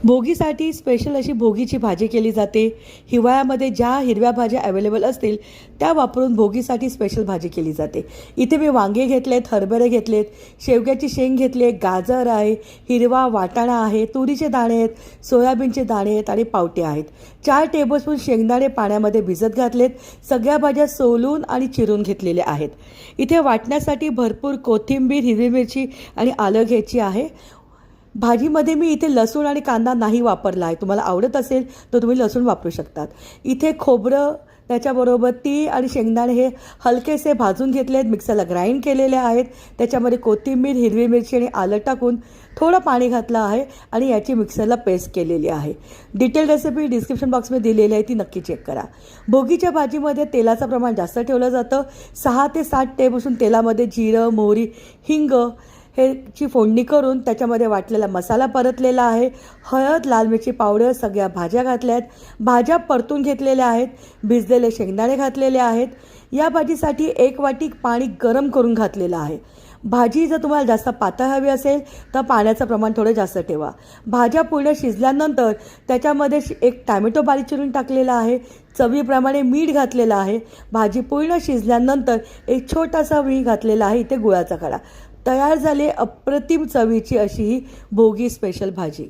भोगीसाठी special अशी भोगीची भाजी केली जाते। हिवाळ्यामध्ये ज्या हिरव्या भाज्या अवेलेबल असतील त्या वापरून भोगीसाठी स्पेशल भाजी केली जाते। इथे मी वांगे घेतलेत, हरभरे घेतलेत, शेवग्याची शेंग घेतली आहे, गाजर आहे, हिरवा वाटाणा आहे, तुरीचे दाणे आहेत, सोयाबीनचे दाणे आहेत आणि पावटे आहेत। 4 टेबलस्पून शेंगदाणे पाण्यामध्ये भिजत घातलेत। सगळ्या भाज्या सोलून आणि चिरून घेतलेल्या आहेत। इथे वाटण्यासाठी भरपूर कोथिंबीर, हिरवी मिरची आणि आलं घ्यायची आहे। भाजीमध्ये मी इथे लसूण आणि कांदा नाही वापरला आहे। तुम्हाला आवडत असेल तर तुम्ही लसूण वापरू शकतात। इथे खोबरं, त्याच्याबरोबर तीळ आणि शेंगदाणे हे हलकेसे भाजून घेतले आहेत, मिक्सरला ग्राइंड केलेले आहेत। त्याच्यामध्ये कोथिंबीर, हिरवी मिरची आणि आलं टाकून थोडं पाणी घातलं आहे आणि याची मिक्सरला पेस्ट केलेली आहे। डिटेल रेसिपी डिस्क्रिप्शन बॉक्समध्ये दिलेली आहे, ती नक्की चेक करा। भोगीच्या भाजीमध्ये तेलाचं प्रमाण जास्त ठेवलं जातं। 6 ते 7 टेबलस्पून तेलामध्ये जिरं, मोहरी, हिंग ची फोडणी करून त्याच्यामध्ये वाटलेला मसाला परतलेला आहे। हळद, लाल मिरची पावडर, सगळ्या भाज्या घातल्या आहेत। भाज्या परतून घेतलेल्या आहेत। भिजलेले शेंगदाणे घातलेले आहेत। या भाजीसाठी 1 वाटी पाणी गरम करून घातलेलं आहे। भाजी जर तुम्हाला जास्त पातळ हवी असेल तर पाण्याचं प्रमाण थोडं जास्त ठेवा। भाज्या पूर्ण शिजल्यानंतर त्याच्यामध्ये 1 टोमॅटो बारीक चिरून टाकलेला आहे। चवीप्रमाणे मीठ घातलेलं आहे। भाजी पूर्ण शिजल्यानंतर एक छोटासा वी घातलेला आहे, इथे गुळाचा खडा। तयार झाली अप्रतिम चवीची अशी ही भोगी स्पेशल भाजी।